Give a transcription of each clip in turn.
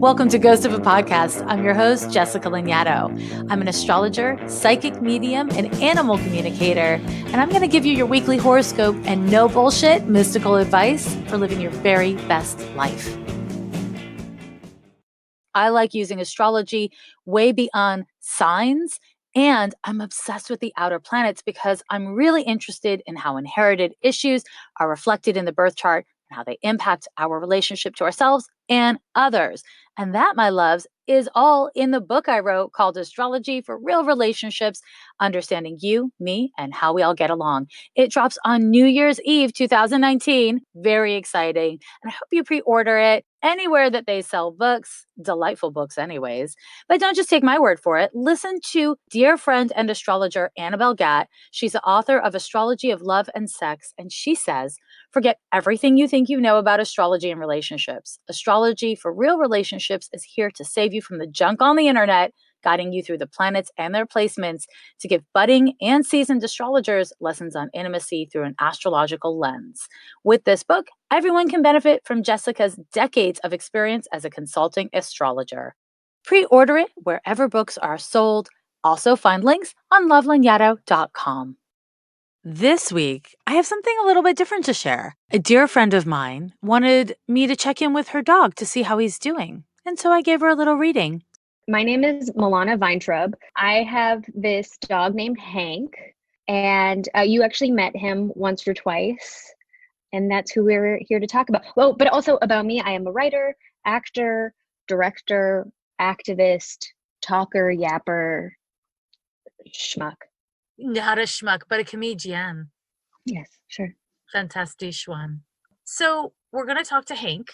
Welcome to Ghost of a Podcast. I'm your host, Jessica Lanyadoo. I'm an astrologer, psychic medium, and animal communicator, and I'm going to give you your weekly horoscope and no bullshit mystical advice for living your very best life. I like using astrology way beyond signs, and I'm obsessed with the outer planets because I'm really interested in how inherited issues are reflected in the birth chart and how they impact our relationship to ourselves and others. And that, my loves, is all in the book I wrote called Astrology for Real Relationships, Understanding You, Me, and How We All Get Along. It drops on New Year's Eve, 2019. Very exciting. And I hope you pre-order it anywhere that they sell books. Delightful books anyways. But don't just take my word for it. Listen to dear friend and astrologer Annabelle Gatt. She's the author of Astrology of Love and Sex. And she says, forget everything you think you know about astrology and relationships. Astrology for Real Relationships is here to save you from the junk on the internet, guiding you through the planets and their placements to give budding and seasoned astrologers lessons on intimacy through an astrological lens. With this book, everyone can benefit from Jessica's decades of experience as a consulting astrologer. Pre-order it wherever books are sold. Also find links on lovelanyadoo.com. This week, I have something a little bit different to share. A dear friend of mine wanted me to check in with her dog to see how he's doing, and so I gave her a little reading. My name is Milana Vayntrub. I have this dog named Hank, and you actually met him once or twice, and that's who we're here to talk about. Well, but also about me. I am a writer, actor, director, activist, talker, yapper, schmuck. Not a schmuck, but a comedian. Yes, sure. Fantastic one. So we're going to talk to Hank.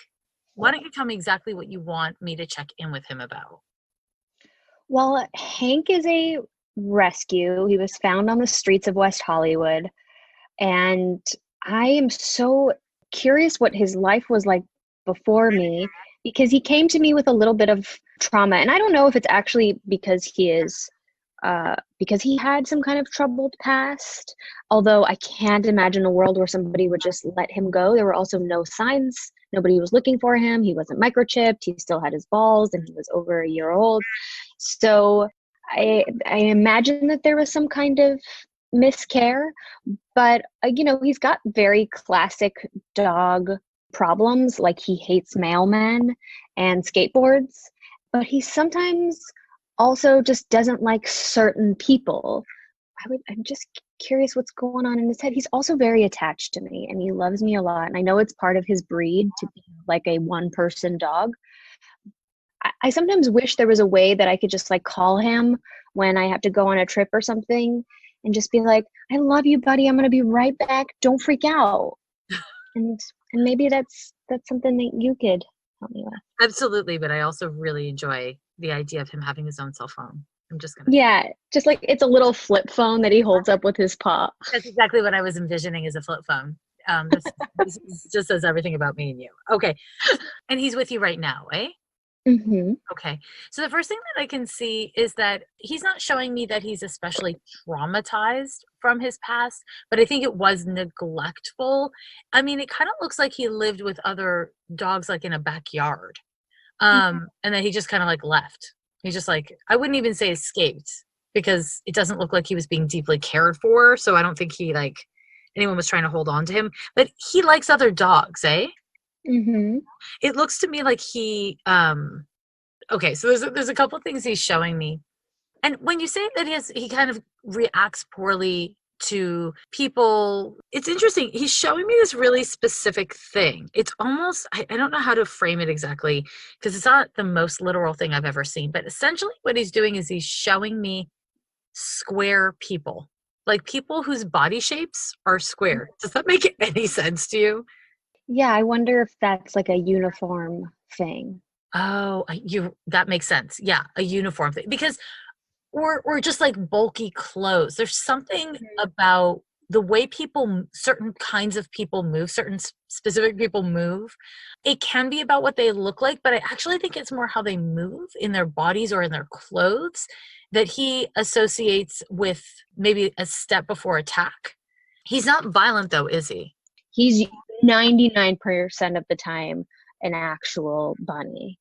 Why don't you tell me exactly what you want me to check in with him about? Well, Hank is a rescue. He was found on the streets of West Hollywood. And I am so curious what his life was like before me, because he came to me with a little bit of trauma. And I don't know if it's actually because he had some kind of troubled past, although I can't imagine a world where somebody would just let him go. There were also no signs. Nobody was looking for him. He wasn't microchipped. He still had his balls, and he was over a year old. So I imagine that there was some kind of miscare, but he's got very classic dog problems, like he hates mailmen and skateboards, but he sometimes also just doesn't like certain people. I'm just curious what's going on in his head. He's also very attached to me, and he loves me a lot. And I know it's part of his breed to be like a one-person dog. I sometimes wish there was a way that I could just like call him when I have to go on a trip or something and just be like, I love you, buddy. I'm going to be right back. Don't freak out. And maybe that's something that you could help me with. Absolutely. But I also really enjoy the idea of him having his own cell phone. I'm just going to. Yeah. Just like it's a little flip phone that he holds up with his paw. That's exactly what I was envisioning as a flip phone. This just says everything about me and you. Okay. And he's with you right now, eh? Mm-hmm. Okay. So the first thing that I can see is that he's not showing me that he's especially traumatized from his past, but I think it was neglectful. I mean, it kind of looks like he lived with other dogs like in a backyard. And then he just kind of like left. He just like, I wouldn't even say escaped, because it doesn't look like he was being deeply cared for. So I don't think anyone was trying to hold on to him, but he likes other dogs, eh? Mm-hmm. It looks to me like he, okay, so there's a couple things he's showing me. And when you say that he kind of reacts poorly to people, it's interesting. He's showing me this really specific thing. It's almost, I don't know how to frame it exactly, because it's not the most literal thing I've ever seen, but essentially what he's doing is he's showing me square people, like people whose body shapes are square. Does that make any sense to you? Yeah, I wonder if that's like a uniform thing. Oh, that makes sense. Yeah, a uniform thing. Because or just like bulky clothes. There's something about the way certain kinds of people move, certain specific people move. It can be about what they look like, but I actually think it's more how they move in their bodies or in their clothes that he associates with maybe a step before attack. He's not violent though, is he? He's 99% of the time an actual bunny.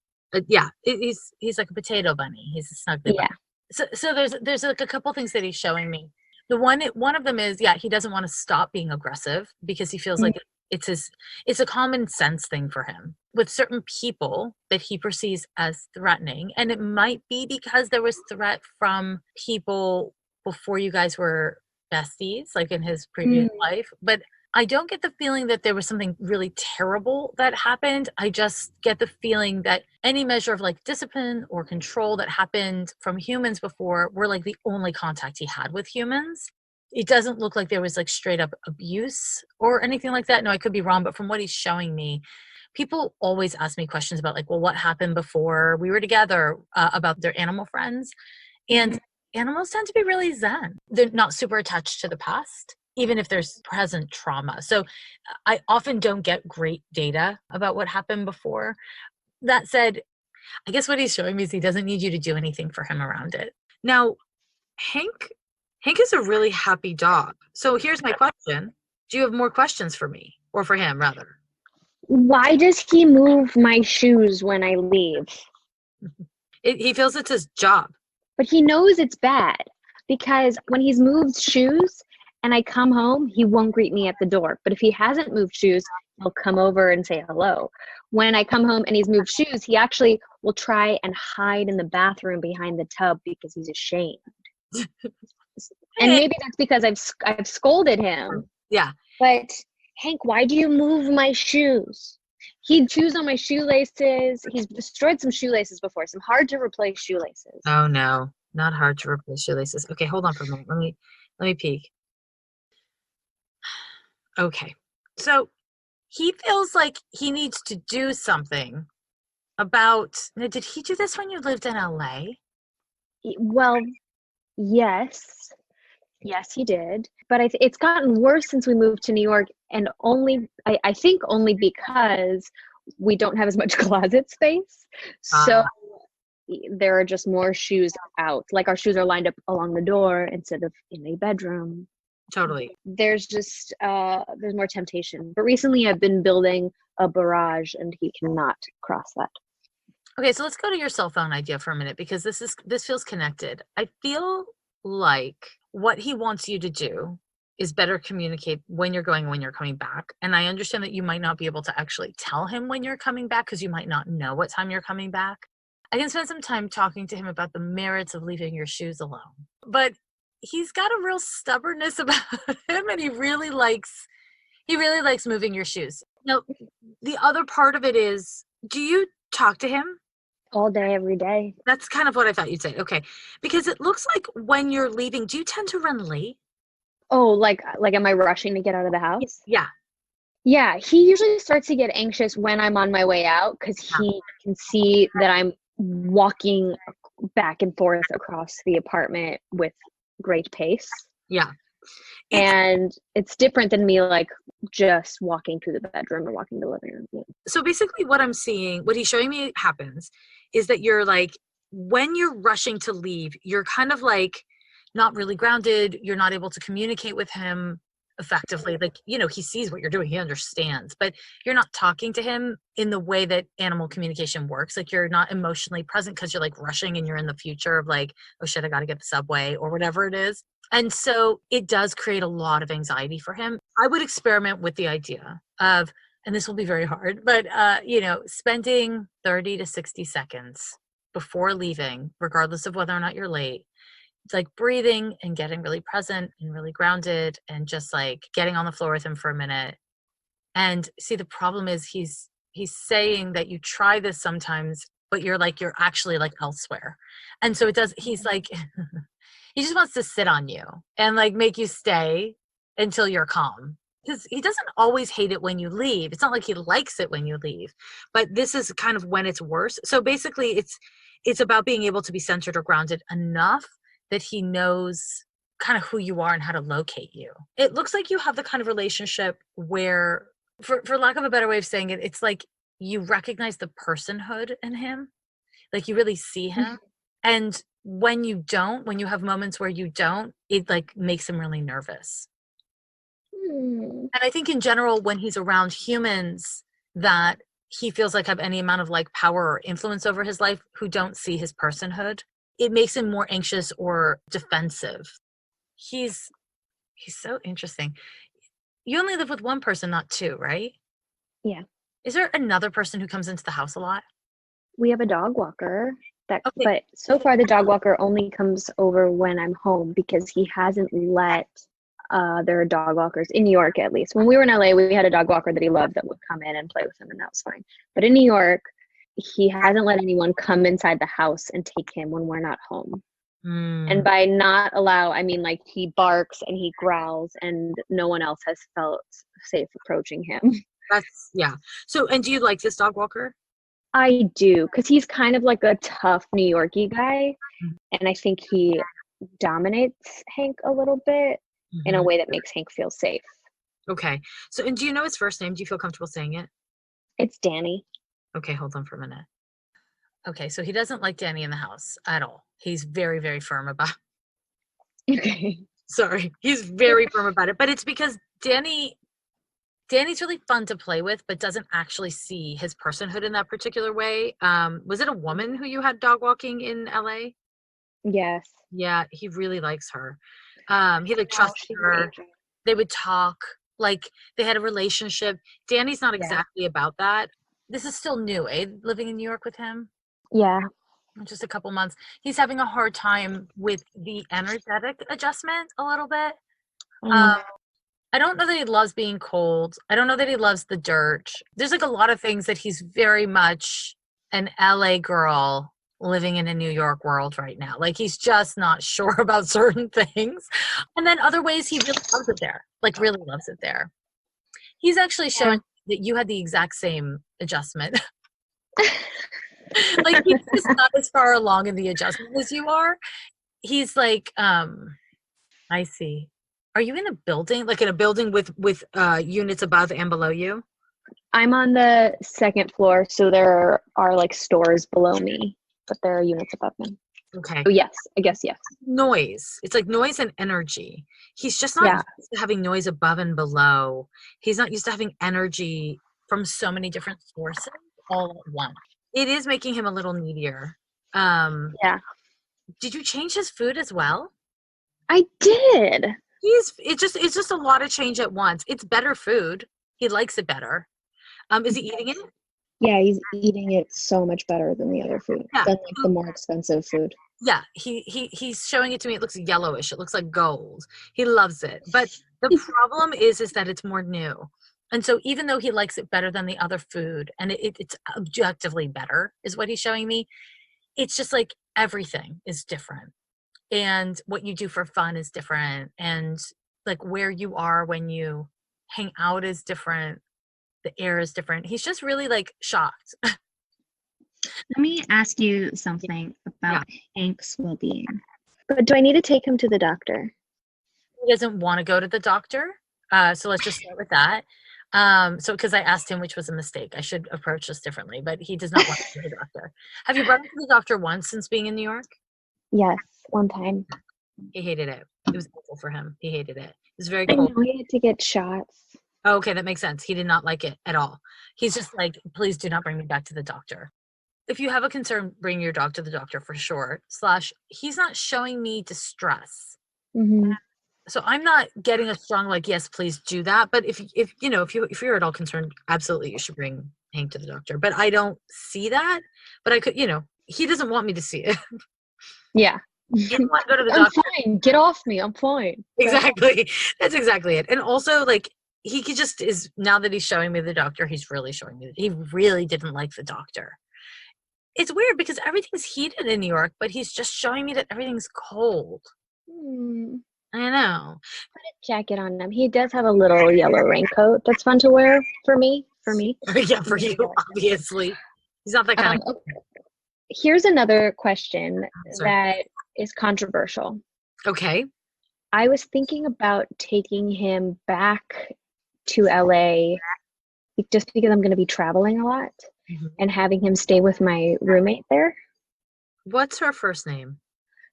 Yeah, he's like a potato bunny. He's a snuggly bunny. Yeah. So there's like a couple things that he's showing me. One of them is, yeah, he doesn't want to stop being aggressive because he feels like it's a common sense thing for him with certain people that he perceives as threatening. And it might be because there was threat from people before you guys were besties, like in his previous life. But I don't get the feeling that there was something really terrible that happened. I just get the feeling that any measure of like discipline or control that happened from humans before were like the only contact he had with humans. It doesn't look like there was like straight up abuse or anything like that. No, I could be wrong, but from what he's showing me, people always ask me questions about like, well, what happened before we were together, about their animal friends. And animals tend to be really zen. They're not super attached to the past, even if there's present trauma. So I often don't get great data about what happened before. That said, I guess what he's showing me is he doesn't need you to do anything for him around it. Now, Hank is a really happy dog. So here's my question. Do you have more questions for me, or for him rather? Why does he move my shoes when I leave? He feels it's his job. But he knows it's bad because when he's moved shoes and I come home, he won't greet me at the door. But if he hasn't moved shoes, he'll come over and say hello. When I come home and he's moved shoes, he actually will try and hide in the bathroom behind the tub because he's ashamed. And maybe that's because I've scolded him. Yeah. But Hank, why do you move my shoes? He chews on my shoelaces. He's destroyed some shoelaces before, some hard to replace shoelaces. Oh no, not hard to replace shoelaces. Okay, hold on for a minute. Let me peek. Okay. So he feels like he needs to do something about, now, did he do this when you lived in LA? Well, yes. Yes, he did. But it's gotten worse since we moved to New York, and I think only because we don't have as much closet space. So there are just more shoes out. Like our shoes are lined up along the door instead of in a bedroom. Totally. There's just there's more temptation. But recently I've been building a barrage and he cannot cross that. Okay, so let's go to your cell phone idea for a minute, because this feels connected. I feel like what he wants you to do is better communicate when you're going, when you're coming back. And I understand that you might not be able to actually tell him when you're coming back because you might not know what time you're coming back. I can spend some time talking to him about the merits of leaving your shoes alone. But he's got a real stubbornness about him, and he really likes moving your shoes. Now, the other part of it is, do you talk to him? All day, every day. That's kind of what I thought you'd say. Okay. Because it looks like when you're leaving, do you tend to run late? Oh, like am I rushing to get out of the house? Yeah. Yeah, he usually starts to get anxious when I'm on my way out because he can see that I'm walking back and forth across the apartment with great pace. Yeah. And it's different than me like just walking through the bedroom or walking to the living room. Yeah. So basically what he's showing me happens is that you're like, when you're rushing to leave, you're kind of like not really grounded. You're not able to communicate with him effectively. Like, he sees what you're doing. He understands, but you're not talking to him in the way that animal communication works. Like, you're not emotionally present because you're like rushing and you're in the future of like, oh shit, I got to get the subway or whatever it is. And so it does create a lot of anxiety for him. I would experiment with the idea of, and this will be very hard, but, spending 30 to 60 seconds before leaving, regardless of whether or not you're late, like breathing and getting really present and really grounded and just like getting on the floor with him for a minute. And see, the problem is he's saying that you try this sometimes, but you're actually like elsewhere. And so he's like, he just wants to sit on you and like make you stay until you're calm. Because he doesn't always hate it when you leave. It's not like he likes it when you leave, but this is kind of when it's worse. So basically it's about being able to be centered or grounded enough that he knows kind of who you are and how to locate you. It looks like you have the kind of relationship where, for lack of a better way of saying it, it's like you recognize the personhood in him. Like you really see him. And when you have moments where you don't, it like makes him really nervous. And I think in general, when he's around humans that he feels like have any amount of like power or influence over his life who don't see his personhood. It makes him more anxious or defensive. He's so interesting. You only live with one person, not two, right? Yeah. Is there another person who comes into the house a lot? We have a dog walker Okay. but so far the dog walker only comes over when I'm home because he hasn't let there are dog walkers in New York, at least. When we were in LA, we had a dog walker that he loved that would come in and play with him, and that was fine. But in New York, he hasn't let anyone come inside the house and take him when we're not home. And by not allow, I mean like he barks and he growls, and no one else has felt safe approaching him. That's, yeah. So, and do you like this dog walker? I do, because he's kind of like a tough New Yorkie guy, and I think he dominates Hank a little bit in a way that makes Hank feel safe. Okay. So, and do you know his first name? Do you feel comfortable saying it? It's Danny. Okay, hold on for a minute. Okay, so he doesn't like Danny in the house at all. He's very, very firm about it. Okay. Sorry. He's very firm about it. But it's because Danny's really fun to play with, but doesn't actually see his personhood in that particular way. Was it a woman who you had dog walking in LA? Yes. Yeah, he really likes her. He like trusted her. They would talk, like they had a relationship. Danny's not exactly about that. This is still new, eh? Living in New York with him? Yeah. Just a couple months. He's having a hard time with the energetic adjustment a little bit. I don't know that he loves being cold. I don't know that he loves the dirt. There's like a lot of things that he's very much an LA girl living in a New York world right now. Like he's just not sure about certain things. And then other ways he really loves it there. Like really loves it there. He's actually showing that you had the exact same adjustment. Like he's just not as far along in the adjustment as you are. He's like, I see. Are you in a building? Like in a building with units above and below you? I'm on the second floor, so there are like stores below me, but there are units above me. Okay. Oh, yes. I guess yes. Noise. It's like noise and energy. He's just not used to having noise above and below. He's not used to having energy from so many different sources all at once. It is making him a little needier. Did you change his food as well? I did. It's just a lot of change at once. It's better food. He likes it better. Is he eating it? Yeah, he's eating it so much better than the other food. Than like the more expensive food. Yeah, he's showing it to me. It looks yellowish. It looks like gold. He loves it. But the problem is that it's more new. And so even though he likes it better than the other food, and it's objectively better, is what he's showing me, it's just like everything is different. And what you do for fun is different. And like where you are when you hang out is different. The air is different. He's just really like shocked. Let me ask you something about Hank's well-being. But do I need to take him to the doctor? He doesn't want to go to the doctor. So let's just start with that. So because I asked him, which was a mistake. I should approach this differently, but he does not want to go to the doctor. Have you brought him to the doctor once since being in New York? Yes, one time. He hated it. It was awful for him. He hated it. It was very cold. I know he had to get shots. Oh, okay, that makes sense. He did not like it at all. He's just like, please do not bring me back to the doctor. If you have a concern, bring your dog to the doctor for sure. / he's not showing me distress. Mm-hmm. So I'm not getting a strong like, yes, please do that. But if you're at all concerned, absolutely you should bring Hank to the doctor. But I don't see that. But I could, he doesn't want me to see it. Yeah. He doesn't want to go to the doctor. I'm fine. Get off me. I'm fine. Exactly. That's exactly it. And also like he just is, now that he's showing me the doctor, he's really showing me that he really didn't like the doctor. It's weird because everything's heated in New York, but he's just showing me that everything's cold. I know. Put a jacket on him. He does have a little yellow raincoat that's fun to wear for me. Yeah, for you, obviously. He's not that kind of. Okay. Here's another question that is controversial. Okay. I was thinking about taking him back to LA just because I'm going to be traveling a lot and having him stay with my roommate there. What's her first name?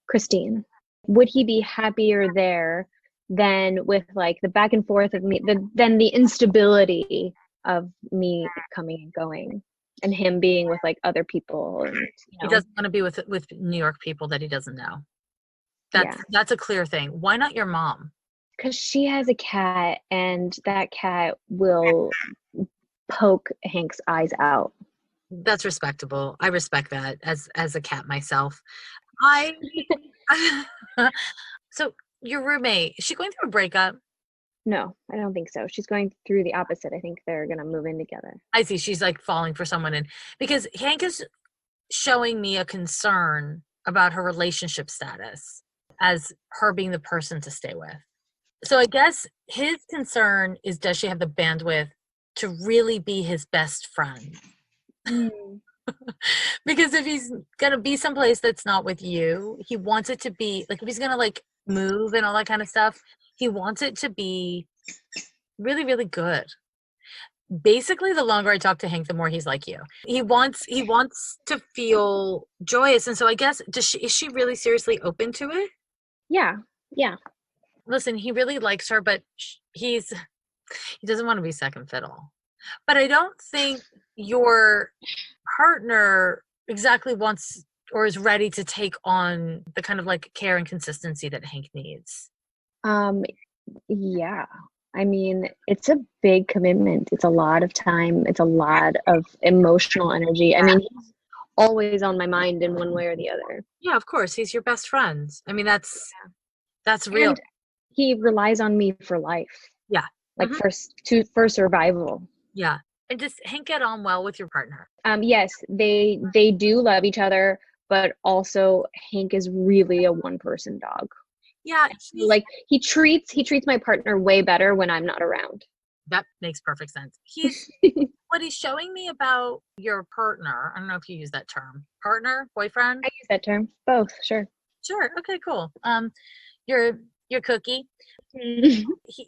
Christine. Would he be happier there than with like the back and forth of me, than the instability of me coming and going, and him being with like other people, and He doesn't want to be with New York people that he doesn't know. yeah, That's a clear thing. Why not your mom? because she has a cat, and that cat will poke Hank's eyes out. That's respectable. I respect that as a cat myself. I So your roommate, is she going through a breakup? No, I don't think so. She's going through the opposite. I think they're gonna move in together. I see. She's like falling for someone, and because Hank is showing me a concern about her relationship status as her being the person to stay with. So I guess his concern is, does she have the bandwidth to really be his best friend? Because if he's gonna be someplace that's not with you, he wants it to be like, if he's gonna like move and all that kind of stuff, he wants it to be really, really good. Basically, the longer I talk to Hank, the more he's like you. He wants to feel joyous, and so I guess is she really seriously open to it? Yeah. Listen, he really likes her, but he doesn't want to be second fiddle. But I don't think your partner exactly wants or is ready to take on the kind of like care and consistency that Hank needs. Yeah. I mean, it's a big commitment. It's a lot of time. It's a lot of emotional energy. I mean, he's always on my mind in one way or the other. Yeah, of course. He's your best friend. I mean, that's real. And he relies on me for life. Yeah. Like for survival. Yeah. And does Hank get on well with your partner? Yes, they do love each other, but also Hank is really a one-person dog. Yeah, like he treats my partner way better when I'm not around. That makes perfect sense. What he's showing me about your partner, I don't know if you use that term, partner, boyfriend. I use that term. Both, sure. Sure. Okay, cool. Your cookie.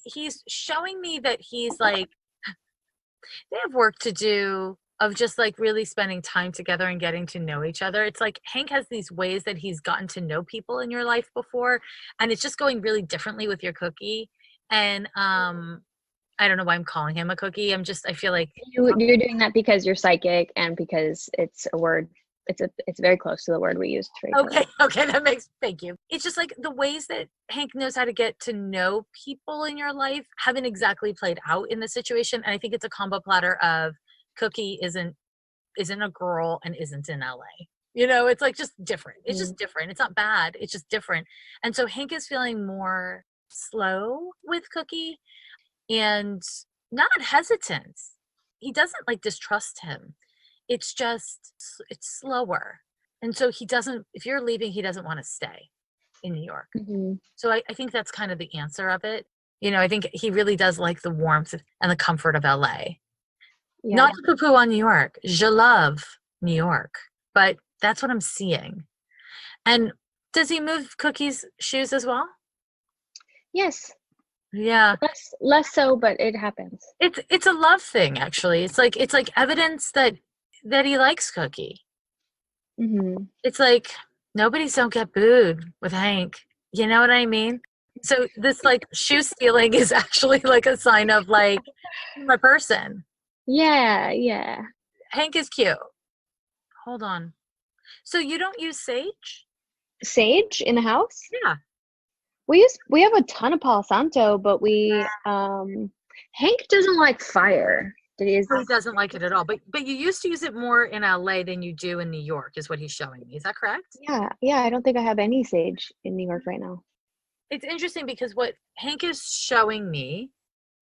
He's showing me that he's like, they have work to do of just like really spending time together and getting to know each other. It's like Hank has these ways that he's gotten to know people in your life before, and it's just going really differently with your cookie. And I don't know why I'm calling him a cookie. I feel like you're doing that because you're psychic and because it's a word. It's very close to the word we used for each other. Okay, thank you. It's just like the ways that Hank knows how to get to know people in your life haven't exactly played out in the situation. And I think it's a combo platter of Cookie isn't a girl and isn't in LA. You know, it's like just different. It's just different. It's not bad. It's just different. And so Hank is feeling more slow with Cookie and not hesitant. He doesn't like distrust him. It's slower. And so if you're leaving, he doesn't want to stay in New York. So I think that's kind of the answer of it. You know, I think he really does like the warmth and the comfort of LA. Yeah. Not to poo-poo on New York. Je love New York. But that's what I'm seeing. And does he move Cookie's shoes as well? Yes. Yeah. Less so, but it happens. It's a love thing, actually. It's like evidence that he likes Cookie. It's like nobody's don't get booed with Hank. You know what I mean? So this like shoe stealing is actually like a sign of like my person. Yeah. Hank is cute. Hold on. So you don't use sage? Sage in the house? Yeah. We have a ton of Palo Santo, but Hank doesn't like fire. He doesn't like it at all. But you used to use it more in LA than you do in New York, is what he's showing me. Is that correct? Yeah. I don't think I have any sage in New York right now. It's interesting because what Hank is showing me,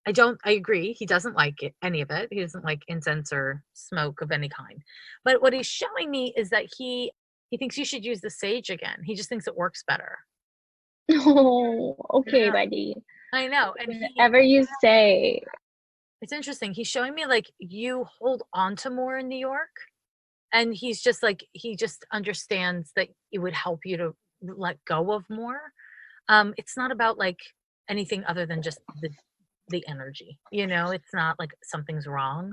I agree. He doesn't like any of it. He doesn't like incense or smoke of any kind. But what he's showing me is that he thinks you should use the sage again. He just thinks it works better. Oh, okay, buddy. I know. And whatever you say. It's interesting. He's showing me like you hold on to more in New York. And he's just like, he just understands that it would help you to let go of more. It's not about like anything other than just the energy, you know, it's not like something's wrong.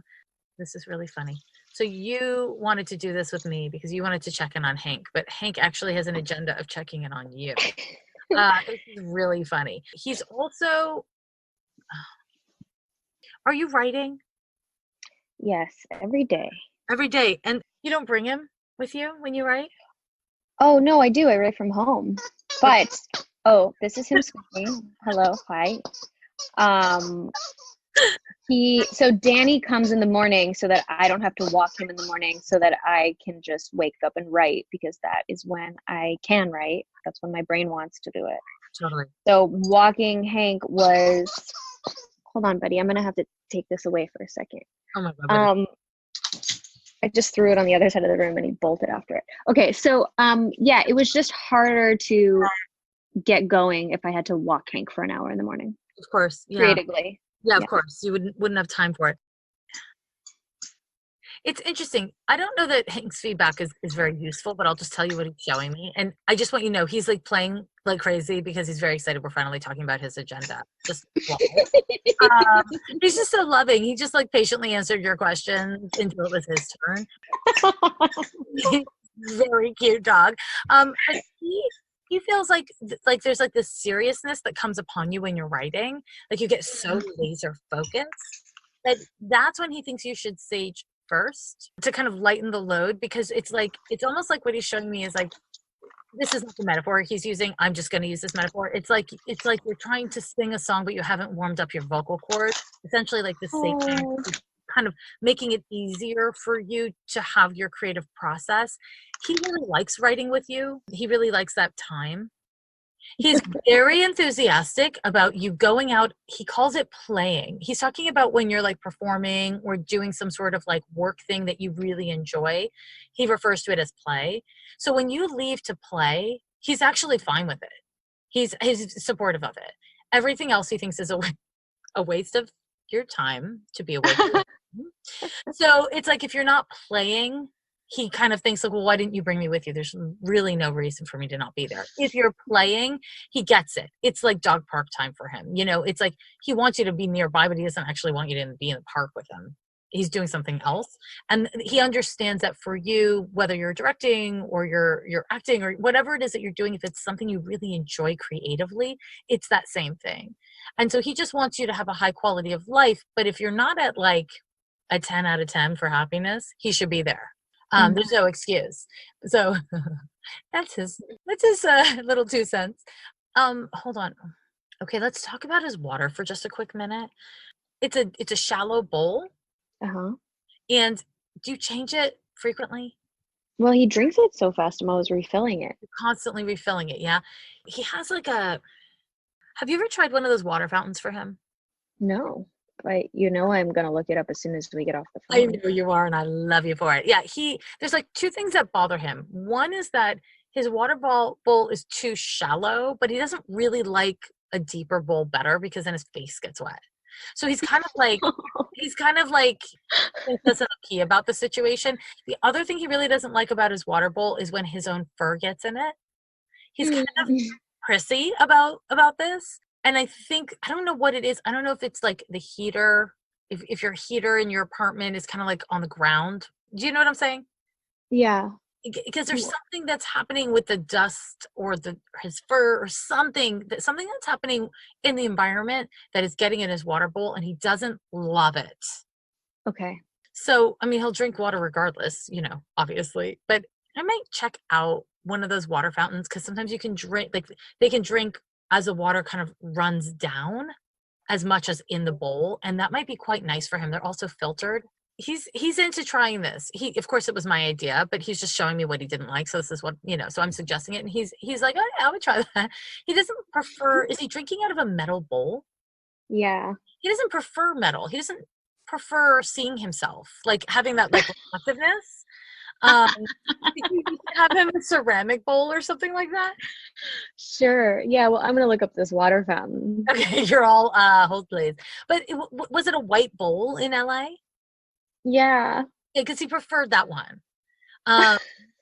This is really funny. So you wanted to do this with me because you wanted to check in on Hank, but Hank actually has an agenda of checking in on you. This is really funny. He's also, are you writing? Yes, every day. Every day. And you don't bring him with you when you write? Oh, no, I do. I write from home. But, oh, this is him speaking. Hello, hi. So Danny comes in the morning so that I don't have to walk him in the morning, so that I can just wake up and write, because that is when I can write. That's when my brain wants to do it. Totally. So walking Hank was, hold on, buddy. I'm going to have to take this away for a second. Oh my God. I just threw it on the other side of the room and he bolted after it. Okay. So, yeah, it was just harder to get going if I had to walk Hank for an hour in the morning. Of course. Yeah. Creatively. Yeah, of course. You wouldn't have time for it. It's interesting. I don't know that Hank's feedback is very useful, but I'll just tell you what he's showing me. And I just want you to know he's like playing like crazy because he's very excited. We're finally talking about his agenda. Just he's just so loving. He just like patiently answered your questions until it was his turn. Very cute dog. But he feels like there's like this seriousness that comes upon you when you're writing. Like you get so laser focused that's when he thinks you should sage first to kind of lighten the load, because it's almost like what he's showing me is like, this is not the metaphor he's using. I'm just going to use this metaphor. It's like you're trying to sing a song, but you haven't warmed up your vocal cords. Essentially like the same thing, kind of making it easier for you to have your creative process. He really likes writing with you. He really likes that time. He's very enthusiastic about you going out. He calls it playing. He's talking about when you're like performing or doing some sort of like work thing that you really enjoy. He refers to it as play. So when you leave to play, he's actually fine with it. He's supportive of it. Everything else he thinks is a waste of your time to be awake. So it's like if you're not playing, he kind of thinks like, well, why didn't you bring me with you? There's really no reason for me to not be there. If you're playing, he gets it. It's like dog park time for him. You know, it's like he wants you to be nearby, but he doesn't actually want you to be in the park with him. He's doing something else. And he understands that for you, whether you're directing or you're acting or whatever it is that you're doing, if it's something you really enjoy creatively, it's that same thing. And so he just wants you to have a high quality of life. But if you're not at like a 10 out of 10 for happiness, he should be there. There's no excuse. So that's his little 2 cents. Hold on. Okay, let's talk about his water for just a quick minute. It's a shallow bowl. Uh-huh. And do you change it frequently? Well, he drinks it so fast, I'm always refilling it. You're constantly refilling it, yeah? He has like have you ever tried one of those water fountains for him? No. But I'm going to look it up as soon as we get off the phone. I know you are, and I love you for it. Yeah, there's like 2 things that bother him. One is that his water bowl is too shallow, but he doesn't really like a deeper bowl better because then his face gets wet. So he's kind of like key about the situation. The other thing he really doesn't like about his water bowl is when his own fur gets in it. He's kind of prissy about this. And I don't know what it is. I don't know if it's like the heater, if your heater in your apartment is kind of like on the ground. Do you know what I'm saying? Yeah. Because there's something that's happening with the dust or his fur or something that's happening in the environment that is getting in his water bowl, and he doesn't love it. Okay. So, I mean, he'll drink water regardless, obviously, but I might check out one of those water fountains, because sometimes you can drink, like they can drink as the water kind of runs down as much as in the bowl. And that might be quite nice for him. They're also filtered. He's into trying this. Of course it was my idea, but he's just showing me what he didn't like. So this is what, so I'm suggesting it. And he's like, oh yeah, I would try that. He doesn't prefer, is he drinking out of a metal bowl? Yeah. He doesn't prefer metal. He doesn't prefer seeing himself, like having that like reflectiveness. You have him a ceramic bowl or something like that? Sure. Yeah, well, I'm gonna look up this water fountain. Okay, you're all hold please. But was it a white bowl in LA? Yeah, because he preferred that one.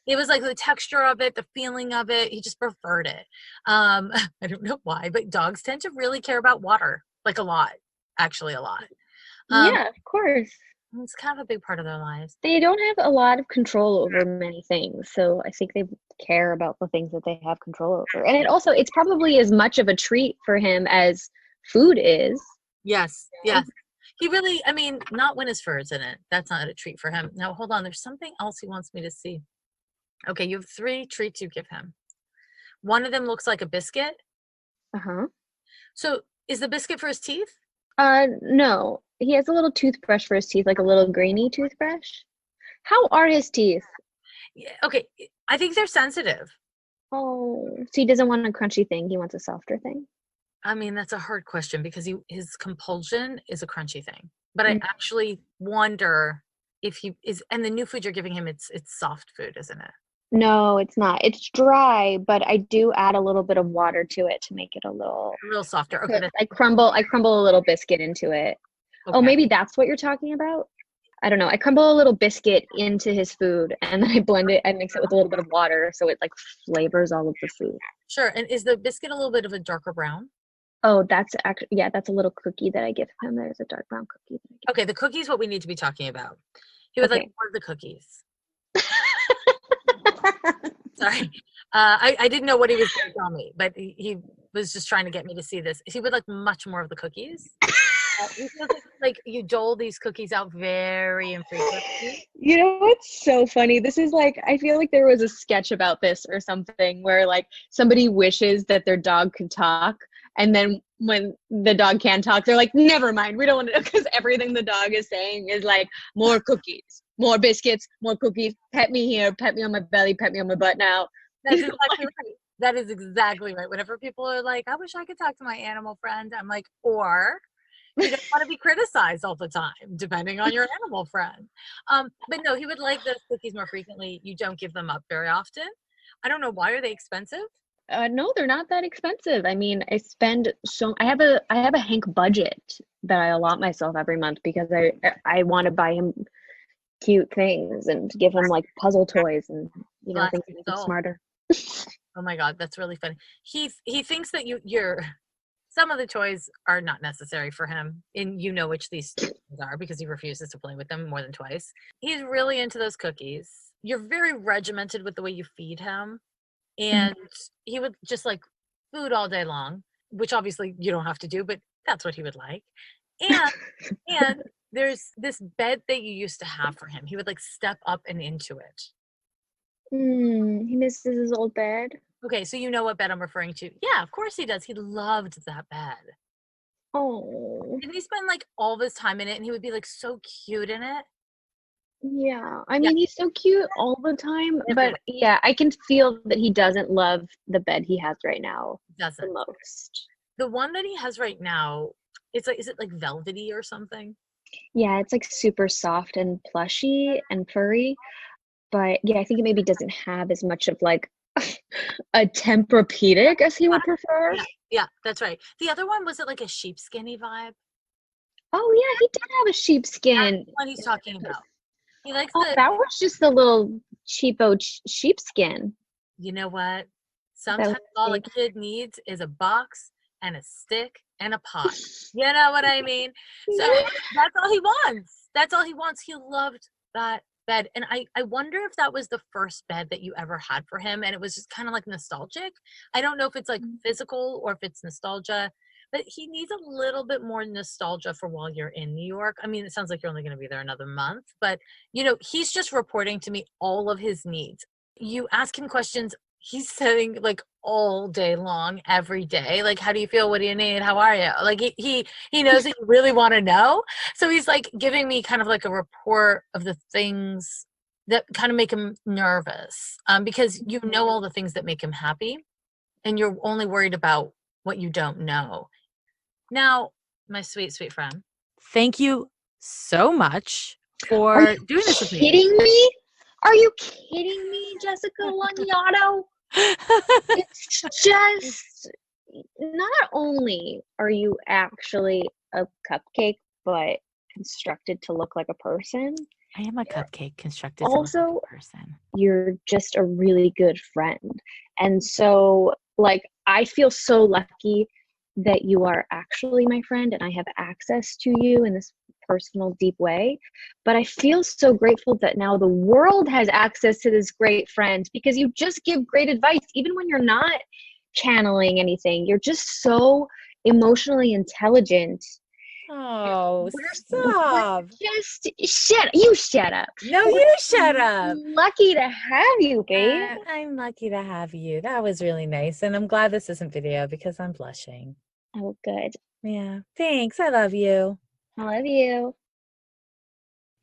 It was like the texture of it, the feeling of it, he just preferred it. I don't know why, but dogs tend to really care about water, like a lot. Actually a lot. Yeah, of course. It's kind of a big part of their lives. They don't have a lot of control over many things, so I think they care about the things that they have control over. And it's probably as much of a treat for him as food is. Yes, yes. He really, I mean, not when his fur is in it. That's not a treat for him. Now, hold on. There's something else he wants me to see. Okay, you have 3 treats you give him. One of them looks like a biscuit. Uh-huh. So is the biscuit for his teeth? No. He has a little toothbrush for his teeth, like a little grainy toothbrush. How are his teeth? Yeah, okay, I think they're sensitive. Oh, so he doesn't want a crunchy thing. He wants a softer thing. I mean, that's a hard question because his compulsion is a crunchy thing. But I Mm. actually wonder if he is, and the new food you're giving him, it's soft food, isn't it? No, it's not. It's dry, but I do add a little bit of water to it to make it a little. A little softer. Okay, I crumble a little biscuit into it. Oh, okay. maybe that's what you're talking about? I don't know. I crumble a little biscuit into his food and then I blend it and mix it with a little bit of water so it like flavors all of the food. Sure. And is the biscuit a little bit of a darker brown? Oh, that's actually, yeah, that's a little cookie that I give him. There's a dark brown cookie. That I give Okay, the cookies what we need to be talking about. He would like Okay. more of the cookies. Sorry. I didn't know what he was going to tell me, but he was just trying to get me to see this. He would like much more of the cookies. He feels like you dole these cookies out very infrequently. You know what's so funny? This is like, I feel like there was a sketch about this or something where like somebody wishes that their dog could talk. And then when the dog can talk, they're like, never mind. We don't want to, because everything the dog is saying is like, more cookies, more biscuits, more cookies. Pet me here, pet me on my belly, pet me on my butt now. That's exactly right. That is exactly right. Whenever people are like, I wish I could talk to my animal friend, I'm like, or you don't want to be criticized all the time, depending on your animal friend. But no, he would like those cookies more frequently. You don't give them up very often. I don't know, why are they expensive? No, they're not that expensive. I mean, I have a Hank budget that I allot myself every month because I want to buy him cute things and give him like puzzle toys and Bless things his that make him soul. smarter. Oh my God, that's really funny. He thinks that you're some of the toys are not necessary for him, and you know which these toys are because he refuses to play with them more than twice. He's really into those cookies. You're very regimented with the way you feed him, and he would just like food all day long, which obviously you don't have to do, but that's what he would like. And there's this bed that you used to have for him. He would like step up and into it. He misses his old bed. Okay, so you know what bed I'm referring to. Yeah, of course he does. He loved that bed. Oh, Didn't he spend like all this time in it and he would be like so cute in it? yeah. I Yeah. mean, he's so cute all the time, Everywhere. but yeah, I can feel that he doesn't love the bed he has right now He doesn't. the most. The one that he has right now, it's like, is it like velvety or something? Yeah, it's like super soft and plushy and furry. But yeah, I think it maybe doesn't have as much of like a Tempur-Pedic as he would prefer. Yeah, that's right. The other one, was it like a sheepskinny vibe? Oh yeah, he did have a sheepskin. That's what he's talking about. He likes Oh, that was just the little cheapo sheepskin. you know what? Sometimes all a kid needs is a box and a stick and a pot. You know what I mean? So that's all he wants. That's all he wants. He loved that bed. And I wonder if that was the first bed that you ever had for him. And it was just kind of like nostalgic. I don't know if it's like physical or if it's nostalgia, but he needs a little bit more nostalgia for while you're in New York. I mean, it sounds like you're only going to be there another month, but he's just reporting to me all of his needs. You ask him questions, he's saying like all day long, every day, like, how do you feel? What do you need? How are you? Like he knows that you really want to know. So he's like giving me kind of like a report of the things that kind of make him nervous, because you know all the things that make him happy and you're only worried about what you don't know. Now, my sweet, sweet friend, thank you so much for doing this with me. Kidding me? Are you kidding me, Jessica Lanyadoo? It's just, not only are you actually a cupcake, but constructed to look like a person. I am a cupcake constructed Also, to look like a person. You're just a really good friend. And so, like, I feel so lucky that you are actually my friend and I have access to you in this personal, deep way. But I feel so grateful that now the world has access to this great friend because you just give great advice, even when you're not channeling anything. You're just so emotionally intelligent. Oh, We're stop. just shut up. No, We're you shut up. lucky to have you, babe. I'm lucky to have you. That was really nice. And I'm glad this isn't video because I'm blushing. Oh, good. Yeah. Thanks. I love you. I love you.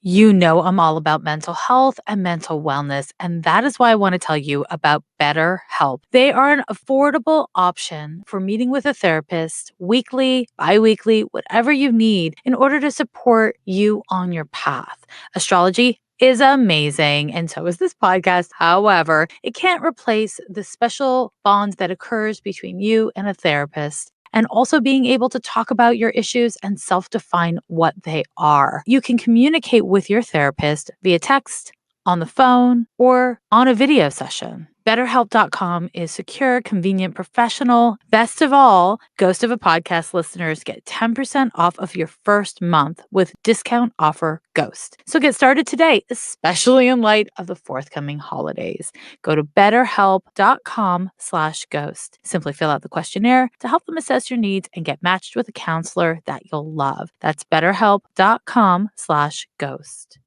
You know, I'm all about mental health and mental wellness, and that is why I want to tell you about BetterHelp. They are an affordable option for meeting with a therapist weekly, biweekly, whatever you need in order to support you on your path. Astrology is amazing, and so is this podcast. However, it can't replace the special bond that occurs between you and a therapist, and also being able to talk about your issues and self define what they are. You can communicate with your therapist via text, on the phone, or on a video session. BetterHelp.com is secure, convenient, professional. Best of all, Ghost of a Podcast listeners get 10% off of your first month with discount offer GHOST. So get started today, especially in light of the forthcoming holidays. Go to betterhelp.com/ghost. Simply fill out the questionnaire to help them assess your needs and get matched with a counselor that you'll love. That's betterhelp.com/ghost.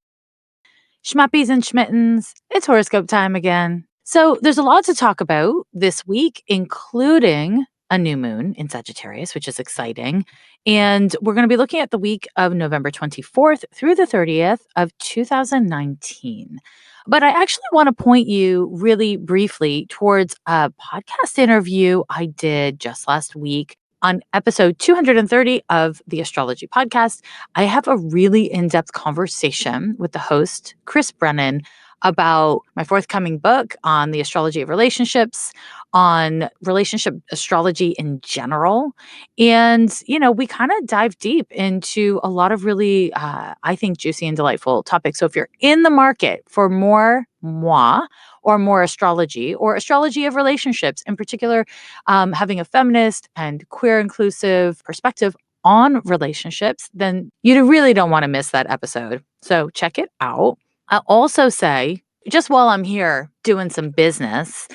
Schmuppies and schmittens, it's horoscope time again. So there's a lot to talk about this week, including a new moon in Sagittarius, which is exciting. And we're going to be looking at the week of November 24th through the 30th of 2019. But I actually want to point you really briefly towards a podcast interview I did just last week. On episode 230 of the Astrology podcast, I have a really in-depth conversation with the host, Chris Brennan, about my forthcoming book on the astrology of relationships, on relationship astrology in general. And, we kind of dive deep into a lot of really, I think, juicy and delightful topics. So if you're in the market for more moi or more astrology or astrology of relationships, in particular, having a feminist and queer inclusive perspective on relationships, then you really don't want to miss that episode. So check it out. I'll also say, just while I'm here doing some business,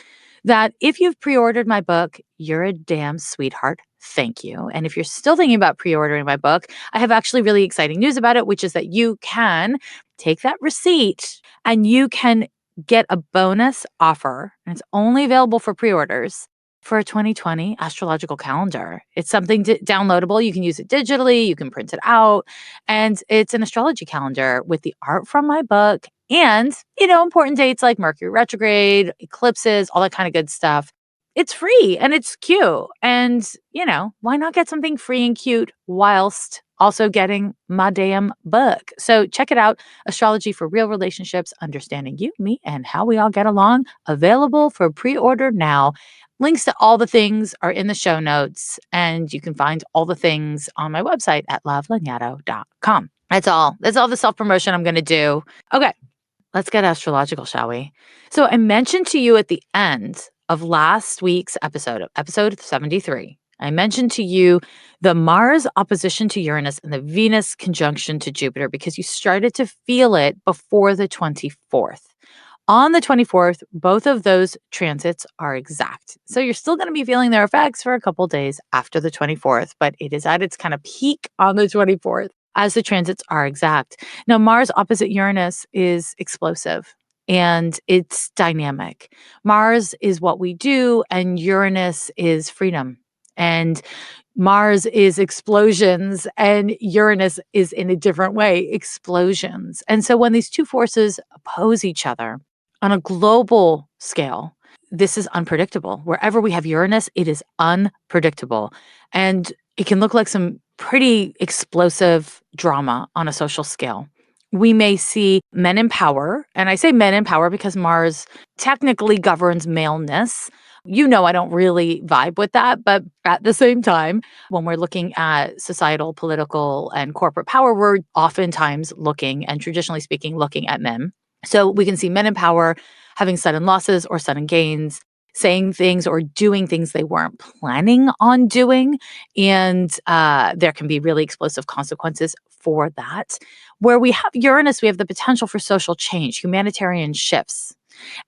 that if you've pre-ordered my book, you're a damn sweetheart. Thank you. And if you're still thinking about pre-ordering my book, I have actually really exciting news about it, which is that you can take that receipt and you can get a bonus offer. And it's only available for pre-orders for a 2020 astrological calendar. It's something downloadable. You can use it digitally. You can print it out. And it's an astrology calendar with the art from my book and, important dates like Mercury retrograde, eclipses, all that kind of good stuff. It's free and it's cute. And, why not get something free and cute whilst also getting my damn book? So check it out. Astrology for Real Relationships, Understanding You, Me, and How We All Get Along. Available for pre-order now. Links to all the things are in the show notes, and you can find all the things on my website at lovelanyadoo.com. That's all. That's all the self-promotion I'm going to do. Okay, let's get astrological, shall we? So I mentioned to you at the end of last week's episode 73, I mentioned to you the Mars opposition to Uranus and the Venus conjunction to Jupiter because you started to feel it before the 24th. On the 24th, both of those transits are exact. So you're still going to be feeling their effects for a couple days after the 24th, but it is at its kind of peak on the 24th as the transits are exact. Now, Mars opposite Uranus is explosive and it's dynamic. Mars is what we do, and Uranus is freedom. And Mars is explosions and Uranus is in a different way, explosions. And so when these two forces oppose each other on a global scale, this is unpredictable. Wherever we have Uranus, it is unpredictable. And it can look like some pretty explosive drama on a social scale. We may see men in power, and I say men in power because Mars technically governs maleness. I don't really vibe with that, but at the same time, when we're looking at societal, political, and corporate power, we're oftentimes looking, and traditionally speaking, looking at men. So we can see men in power having sudden losses or sudden gains, saying things or doing things they weren't planning on doing. And there can be really explosive consequences for that. Where we have Uranus, we have the potential for social change, humanitarian shifts.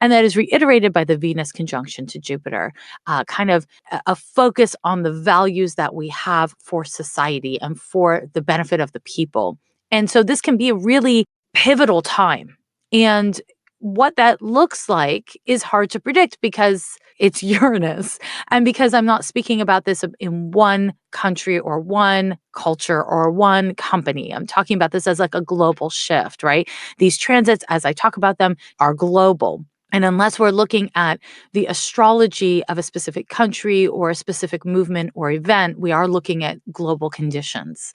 And that is reiterated by the Venus conjunction to Jupiter, kind of a focus on the values that we have for society and for the benefit of the people. And so this can be a really pivotal time. And what that looks like is hard to predict because it's Uranus. And because I'm not speaking about this in one country or one culture or one company. I'm talking about this as like a global shift, right? These transits, as I talk about them, are global. And unless we're looking at the astrology of a specific country or a specific movement or event, we are looking at global conditions,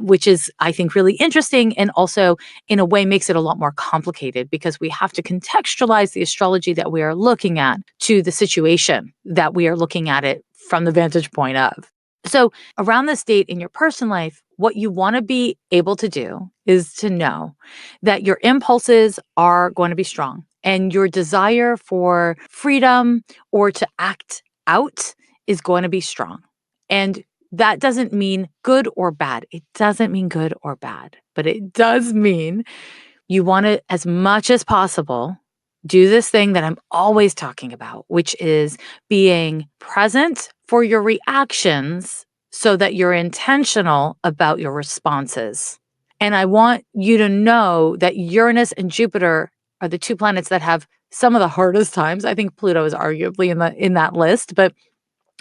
which is, I think, really interesting and also, in a way, makes it a lot more complicated because we have to contextualize the astrology that we are looking at to the situation that we are looking at it from the vantage point of. So around this date in your personal life, what you want to be able to do is to know that your impulses are going to be strong and your desire for freedom or to act out is going to be strong. And that doesn't mean good or bad. It doesn't mean good or bad, but it does mean you want to, as much as possible, do this thing that I'm always talking about, which is being present for your reactions so that you're intentional about your responses. And I want you to know that Uranus and Jupiter are the two planets that have some of the hardest times. I think Pluto is arguably in that list, but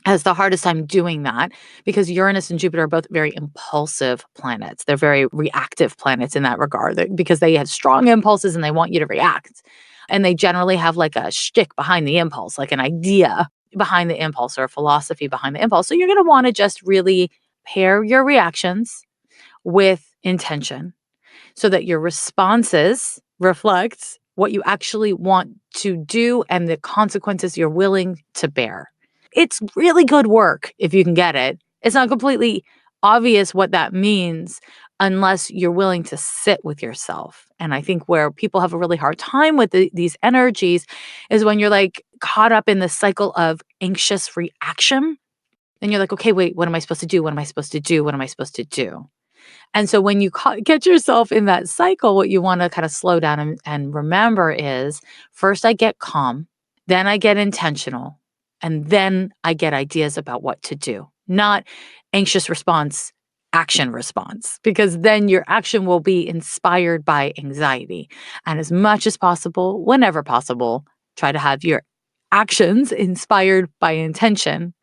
has the hardest time doing that because Uranus and Jupiter are both very impulsive planets. They're very reactive planets in that regard because they have strong impulses and they want you to react. And they generally have like a shtick behind the impulse, like an idea behind the impulse or a philosophy behind the impulse. So you're going to want to just really pair your reactions with intention so that your responses reflect what you actually want to do and the consequences you're willing to bear. It's really good work if you can get it. It's not completely obvious what that means unless you're willing to sit with yourself. And I think where people have a really hard time with these energies is when you're like caught up in the cycle of anxious reaction. And you're like, okay, wait, what am I supposed to do? What am I supposed to do? What am I supposed to do? And so when you get yourself in that cycle, what you want to kind of slow down and remember is first I get calm, then I get intentional, and then I get ideas about what to do, not anxious response, action response, because then your action will be inspired by anxiety. And as much as possible, whenever possible, try to have your actions inspired by intention.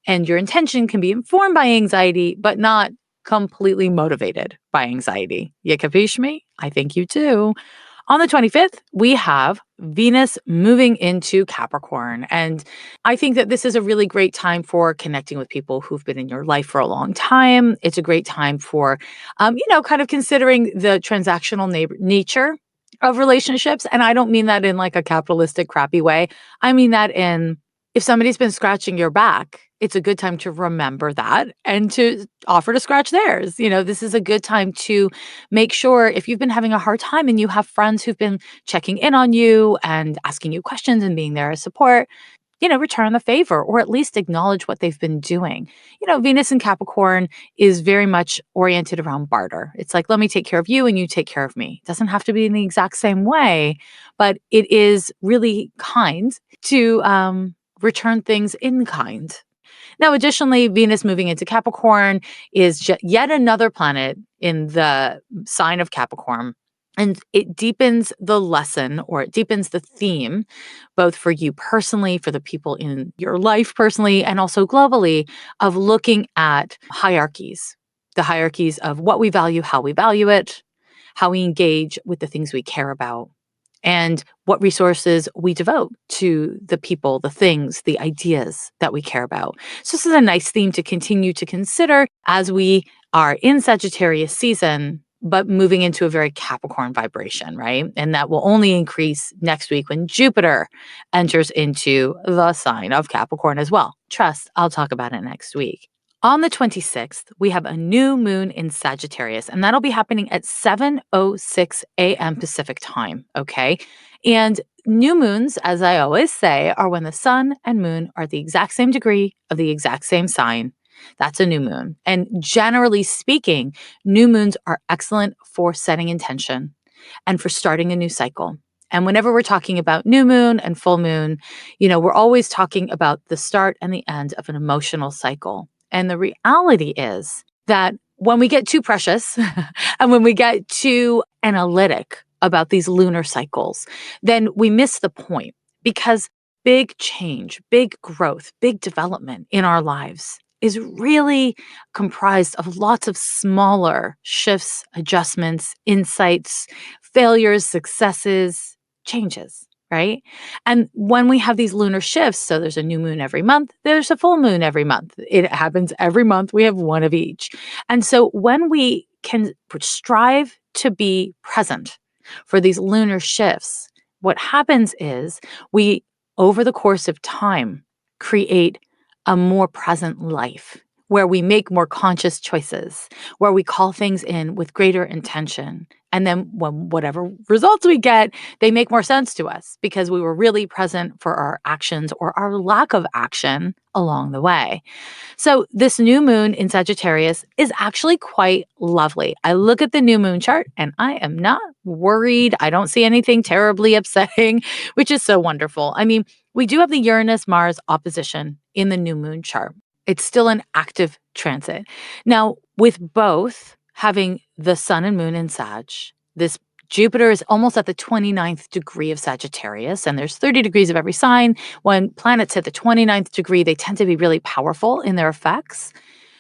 And your intention can be informed by anxiety, but not completely motivated by anxiety. You capiche me? I think you do. On the 25th, we have Venus moving into Capricorn. And I think that this is a really great time for connecting with people who've been in your life for a long time. It's a great time for, kind of considering the transactional nature of relationships. And I don't mean that in like a capitalistic, crappy way. I mean that in if somebody's been scratching your back, it's a good time to remember that and to offer to scratch theirs. This is a good time to make sure if you've been having a hard time and you have friends who've been checking in on you and asking you questions and being there as support, return the favor or at least acknowledge what they've been doing. Venus in Capricorn is very much oriented around barter. It's like, let me take care of you and you take care of me. It doesn't have to be in the exact same way, but it is really kind to return things in kind. Now, additionally, Venus moving into Capricorn is yet another planet in the sign of Capricorn. And it deepens the lesson or it deepens the theme, both for you personally, for the people in your life personally, and also globally, of looking at hierarchies, the hierarchies of what we value, how we value it, how we engage with the things we care about, and what resources we devote to the people, the things, the ideas that we care about. So this is a nice theme to continue to consider as we are in Sagittarius season, but moving into a very Capricorn vibration, right? And that will only increase next week when Jupiter enters into the sign of Capricorn as well. Trust, I'll talk about it next week. On the 26th, we have a new moon in Sagittarius, and that'll be happening at 7:06 a.m. Pacific time, okay? And new moons, as I always say, are when the sun and moon are the exact same degree of the exact same sign. That's a new moon. And generally speaking, new moons are excellent for setting intention and for starting a new cycle And whenever we're talking about new moon and full moon, we're always talking about the start and the end of an emotional cycle. And the reality is that when we get too precious and when we get too analytic about these lunar cycles, then we miss the point, because big change, big growth, big development in our lives is really comprised of lots of smaller shifts, adjustments, insights, failures, successes, changes, right? And when we have these lunar shifts, so there's a new moon every month, there's a full moon every month. It happens every month. We have one of each. And so when we can strive to be present for these lunar shifts, what happens is we, over the course of time, create a more present life where we make more conscious choices, where we call things in with greater intention. And then when whatever results we get, they make more sense to us because we were really present for our actions or our lack of action along the way. So this new moon in Sagittarius is actually quite lovely. I look at the new moon chart and I am not worried. I don't see anything terribly upsetting, which is so wonderful. I mean, we do have the Uranus-Mars opposition in the new moon chart. It's still an active transit. Now, with both having the sun and moon in Sag, this Jupiter is almost at the 29th degree of Sagittarius, and there's 30 degrees of every sign. When planets hit the 29th degree, they tend to be really powerful in their effects.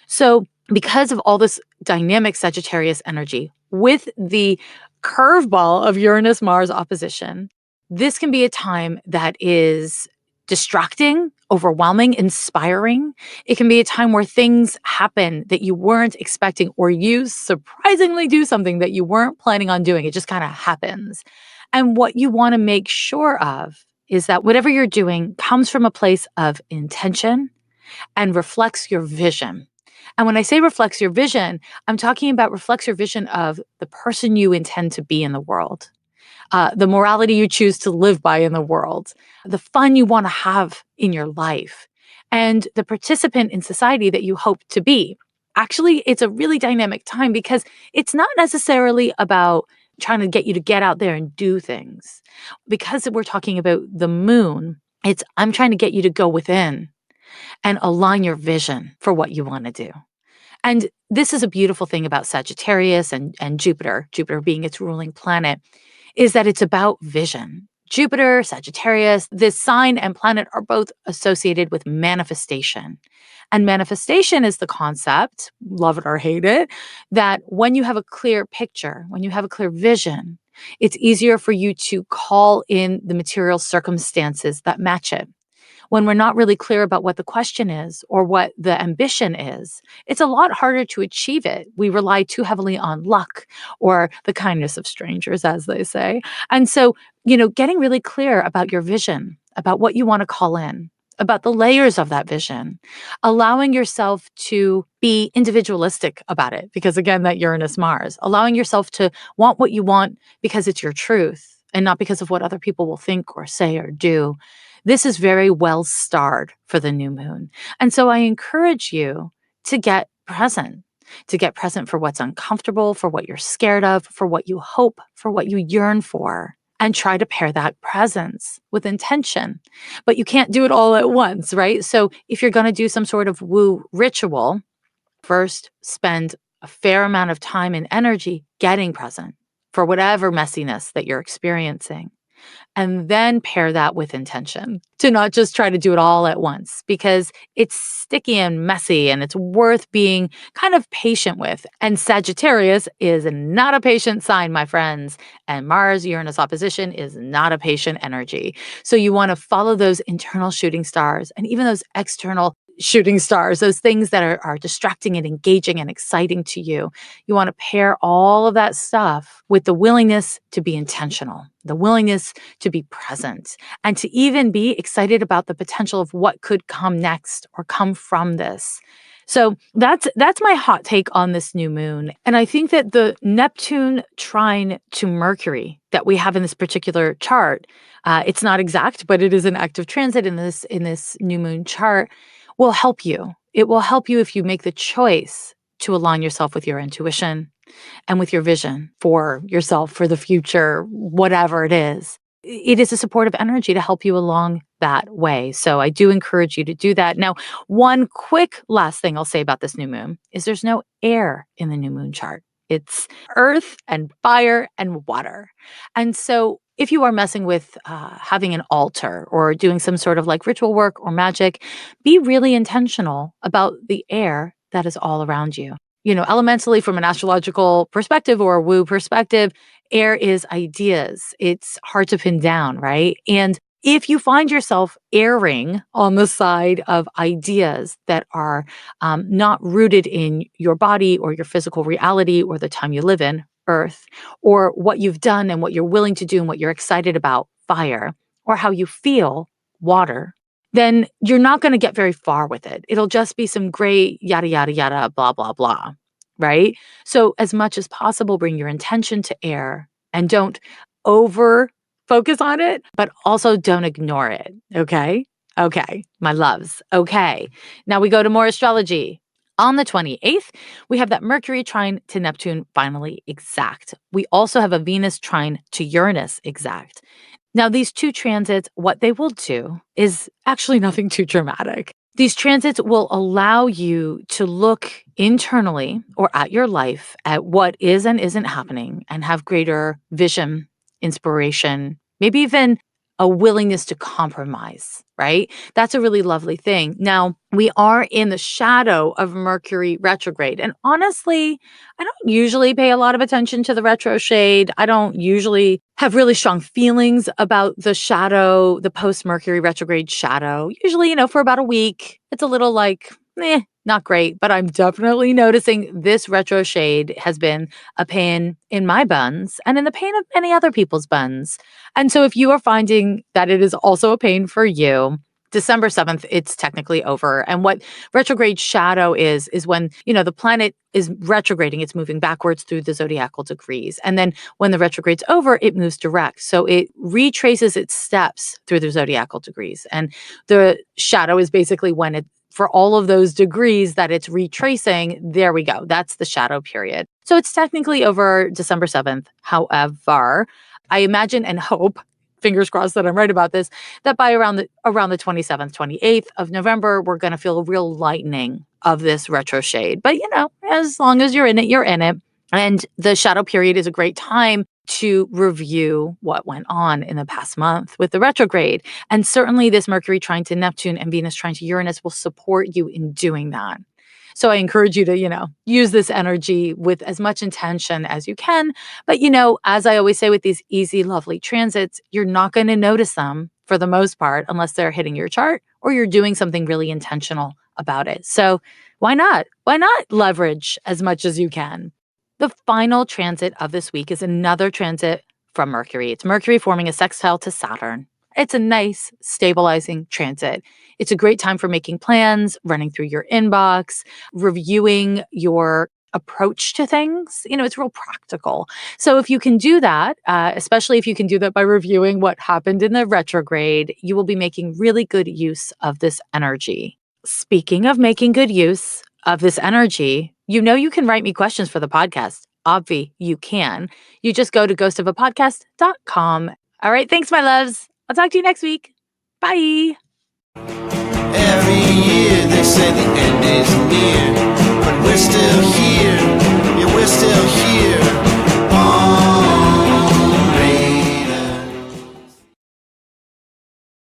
So because of all this dynamic Sagittarius energy, with the curveball of Uranus-Mars opposition, this can be a time that is distracting, overwhelming, inspiring. It can be a time where things happen that you weren't expecting, or you surprisingly do something that you weren't planning on doing. It just kind of happens. And what you want to make sure of is that whatever you're doing comes from a place of intention and reflects your vision. And when I say reflects your vision, I'm talking about reflects your vision of the person you intend to be in the world. The morality you choose to live by in the world, the fun you want to have in your life, and the participant in society that you hope to be. Actually, it's a really dynamic time because it's not necessarily about trying to get you to get out there and do things. Because we're talking about the moon, I'm trying to get you to go within and align your vision for what you want to do. And this is a beautiful thing about Sagittarius and Jupiter being its ruling planet, is that it's about vision. Jupiter, Sagittarius, this sign and planet are both associated with manifestation. And manifestation is the concept, love it or hate it, that when you have a clear picture, when you have a clear vision, it's easier for you to call in the material circumstances that match it. When we're not really clear about what the question is or what the ambition is, it's a lot harder to achieve it. We rely too heavily on luck or the kindness of strangers, as they say. And so, getting really clear about your vision, about what you want to call in, about the layers of that vision, allowing yourself to be individualistic about it, because again, that Uranus-Mars, allowing yourself to want what you want because it's your truth and not because of what other people will think or say or do. This is very well starred for the new moon. And so I encourage you to get present for what's uncomfortable, for what you're scared of, for what you hope, for what you yearn for, and try to pair that presence with intention. But you can't do it all at once, right? So if you're going to do some sort of woo ritual, first spend a fair amount of time and energy getting present for whatever messiness that you're experiencing. And then pair that with intention to not just try to do it all at once, because it's sticky and messy and it's worth being kind of patient with. And Sagittarius is not a patient sign, my friends. And Mars-Uranus opposition is not a patient energy. So you want to follow those internal shooting stars and even those external shooting stars, those things that are distracting and engaging and exciting to you. You want to pair all of that stuff with the willingness to be intentional, the willingness to be present, and to even be excited about the potential of what could come next or come from this. So that's my hot take on this new moon. And I think that the Neptune trine to Mercury that we have in this particular chart, it's not exact, but it is an active transit in this new moon chart, will help you. It will help you if you make the choice to align yourself with your intuition and with your vision for yourself, for the future, whatever it is. it is a supportive energy to help you along that way. So I do encourage you to do that. Now, one quick last thing I'll say about this new moon is there's no air in the new moon chart. It's earth and fire and water. And so if you are messing with having an altar or doing some sort of like ritual work or magic, be really intentional about the air that is all around you. Elementally from an astrological perspective or a woo perspective, air is ideas. It's hard to pin down, right? And if you find yourself erring on the side of ideas that are not rooted in your body or your physical reality or the time you live in, earth, or what you've done and what you're willing to do and what you're excited about, fire, or how you feel, water, then you're not going to get very far with it. It'll just be some great yada, yada, yada, blah, blah, blah, right? So as much as possible, bring your intention to air and don't over focus on it, but also don't ignore it. Okay. Okay. My loves. Okay. Now we go to more astrology. On the 28th, we have that Mercury trine to Neptune finally exact. We also have a Venus trine to Uranus exact. Now, these two transits, what they will do is actually nothing too dramatic. These transits will allow you to look internally or at your life at what is and isn't happening and have greater vision, inspiration, maybe even a willingness to compromise, right? That's a really lovely thing. Now, we are in the shadow of Mercury retrograde. And honestly, I don't usually pay a lot of attention to the retro shade. I don't usually have really strong feelings about the shadow, the post-Mercury retrograde shadow. Usually, for about a week, it's a little like, not great, but I'm definitely noticing this retro shade has been a pain in my buns and in the pain of many other people's buns. And so if you are finding that it is also a pain for you, December 7th, it's technically over. And what retrograde shadow is when, the planet is retrograding, it's moving backwards through the zodiacal degrees. And then when the retrograde's over, it moves direct. So it retraces its steps through the zodiacal degrees. And the shadow is basically when it, for all of those degrees that it's retracing, there we go. That's the shadow period. So it's technically over December 7th. However, I imagine and hope, fingers crossed that I'm right about this, that by around the 27th, 28th of November, we're going to feel a real lightening of this retro shade. But, as long as you're in it, you're in it. And the shadow period is a great time to review what went on in the past month with the retrograde. And certainly this Mercury trine to Neptune and Venus trine to Uranus will support you in doing that. So I encourage you to, use this energy with as much intention as you can. But, as I always say with these easy, lovely transits, you're not going to notice them for the most part unless they're hitting your chart or you're doing something really intentional about it. So why not? Why not leverage as much as you can? The final transit of this week is another transit from Mercury. It's Mercury forming a sextile to Saturn. It's a nice, stabilizing transit. It's a great time for making plans, running through your inbox, reviewing your approach to things. It's real practical. So if you can do that, especially if you can do that by reviewing what happened in the retrograde, you will be making really good use of this energy. Speaking of making good use of this energy, you can write me questions for the podcast. Obvi, you can. You just go to ghostofapodcast.com. All right, thanks, my loves. I'll talk to you next week. Bye. Every year they say